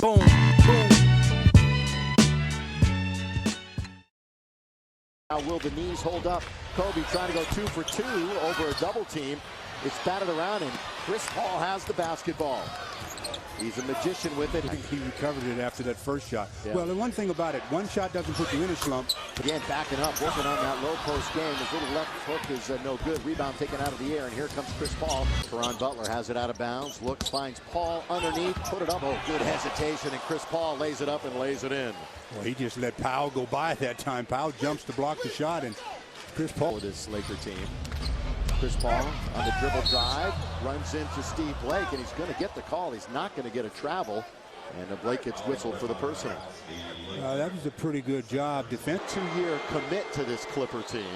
Boom, boom. Now will the knees hold up? Kobe trying to go 2 for 2 over a double team. It's batted around and Chris Paul has the basketball. He's a magician with it. I think he recovered it after that first shot. Yeah. Well, the one thing about it, one shot doesn't put you in a slump. Again, backing up, working on that low post game. His little left hook is no good. Rebound taken out of the air, and here comes Chris Paul. Caron Butler has it out of bounds. Looks, finds Paul underneath, put it up. Oh, good hesitation, and Chris Paul lays it up and lays it in. Well, he just let Powell go by that time. Powell jumps to block the shot, and Chris Paul. For this Laker team. Chris Paul on the dribble drive, runs into Steve Blake, and he's going to get the call. He's not going to get a travel, and Blake gets whistled for the personal. That was a pretty good job. Defense. 2-year commit to this Clipper team.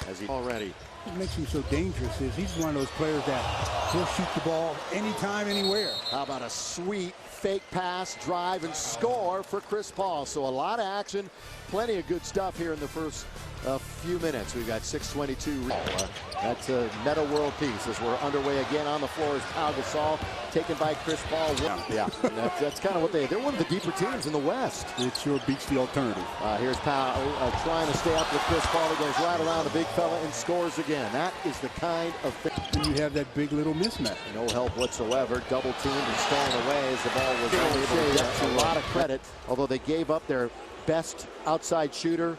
As he already. What makes him so dangerous is he's one of those players that he'll shoot the ball anytime, anywhere. How about a sweet fake pass, drive, and score for Chris Paul. So a lot of action, plenty of good stuff here in the first few minutes. We've got 6:22. That's a Meta World Peace as we're underway again. On the floor is Pau Gasol, taken by Chris Paul. Yeah, that's kind of what they're one of the deeper teams in the West. It sure beats the alternative. Here's Pau trying to stay up with Chris Paul. He goes right around the big fella and scores again. That is the kind of thing. And you have that big little mismatch. No help whatsoever. Double teamed and stolen away as the ball was unable to get a lot of credit. Although they gave up their best outside shooter,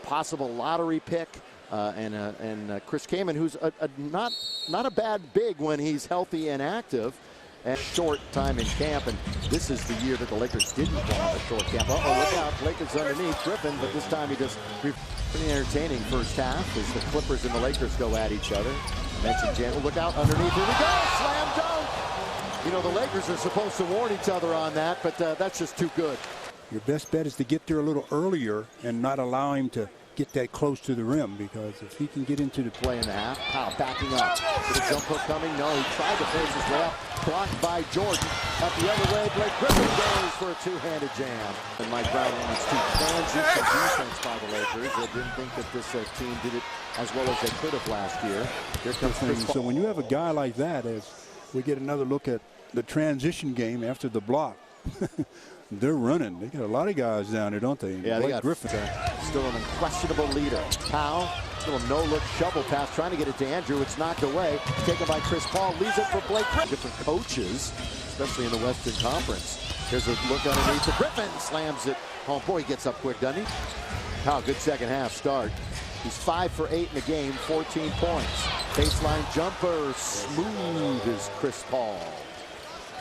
possible lottery pick, and Chris Kaman, who's not a bad big when he's healthy and active. And short time in camp, and this is the year that the Lakers didn't want a short camp. Uh-oh, look out, Lakers underneath, Griffin, but this time he just pretty entertaining first half as the Clippers and the Lakers go at each other. I mentioned Jan, look out underneath, here we go, slam dunk! You know, the Lakers are supposed to warn each other on that, but that's just too good. Your best bet is to get there a little earlier and not allow him to get that close to the rim, because if he can get into the play in the half, Powell backing up. With a jump hook coming, no, he tried to face his way up, blocked by Jordan. Up the other way, Blake Griffin goes for a two-handed jam. And Mike Brown wants to transition defense by the Lakers. They didn't think that this team did it as well as they could have last year. Here comes Chris Paul. So when you have a guy like that, as we get another look at the transition game after the block, they're running. They got a lot of guys down there, don't they? Yeah, they got Griffin. Still an unquestionable leader. Powell, little no-look shovel pass, trying to get it to Andrew. It's knocked away. Taken by Chris Paul. Leaves it for Blake Griffin. Different coaches, especially in the Western Conference. Here's a look underneath. The Griffin slams it home. Boy, he gets up quick, doesn't he? Powell, good second half start. He's 5 for 8 in the game, 14 points. Baseline jumper, smooth as Chris Paul.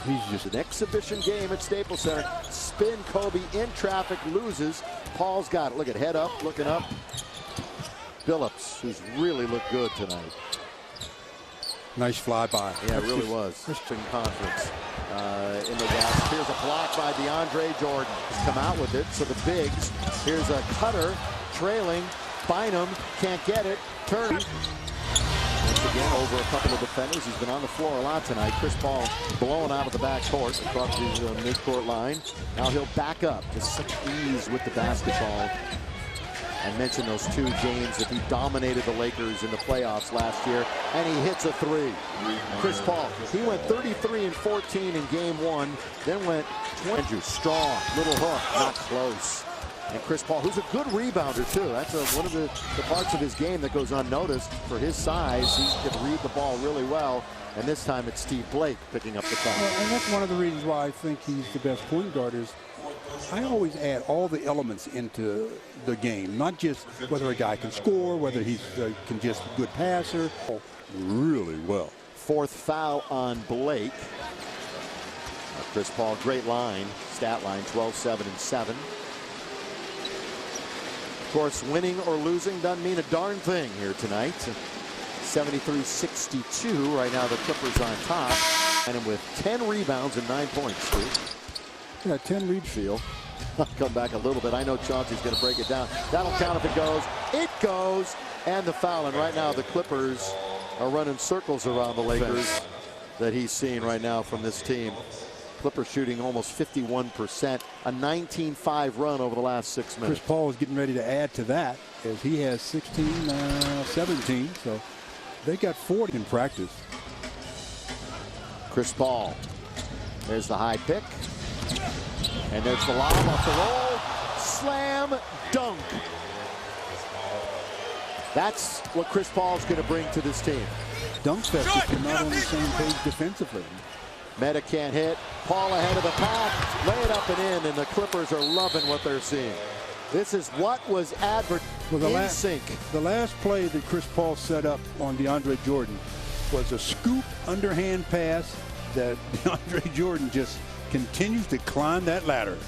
He's just an exhibition game at Staples Center. Spin Kobe in traffic, loses. Paul's got it. Look at head up, looking up. Billups, who's really looked good tonight. Nice flyby. Yeah, it really was. Christian Conference in the West. Here's a block by DeAndre Jordan. He's come out with it. So the bigs. Here's a cutter trailing. Bynum can't get it. Turner. Once again, over a couple of defenders. He's been on the floor a lot tonight. Chris Paul blown out of the backcourt across the midcourt line. Now he'll back up. Just such ease with the basketball. I mentioned those 2 games that he dominated the Lakers in the playoffs last year, and he hits a 3. Chris Paul, he went 33 and 14 in game 1, then went 20. Andrew, strong, little hook, not close. And Chris Paul, who's a good rebounder, too. That's one of the parts of his game that goes unnoticed. For his size, he can read the ball really well. And this time it's Steve Blake picking up the foul. Well, and that's one of the reasons why I think he's the best point guard is I always add all the elements into the game, not just whether a guy can score, whether he can just be a good passer. Really well. 4th foul on Blake. Chris Paul, great line, stat line, 12, 7, and 7. Of course, winning or losing doesn't mean a darn thing here tonight. 73-62. Right now, the Clippers on top. And with 10 rebounds and 9 points, Steve. Yeah, 10 rebounds. I'll come back a little bit. I know Chauncey's going to break it down. That'll count if it goes. It goes. And the foul. And right now, the Clippers are running circles around the Lakers that he's seeing right now from this team. Clippers shooting almost 51%, a 19-5 run over the last 6 minutes. Chris Paul is getting ready to add to that as he has 16, 17, so they got 40 in practice. Chris Paul, there's the high pick. And there's the lob off the roll. Slam dunk. That's what Chris Paul's going to bring to this team. Dunk fest if you're not on the same page defensively. Meta can't hit. Paul ahead of the pack. Lay it up and in, and the Clippers are loving what they're seeing. This is what was advertised in sync. The last play that Chris Paul set up on DeAndre Jordan was a scoop underhand pass that DeAndre Jordan just continues to climb that ladder.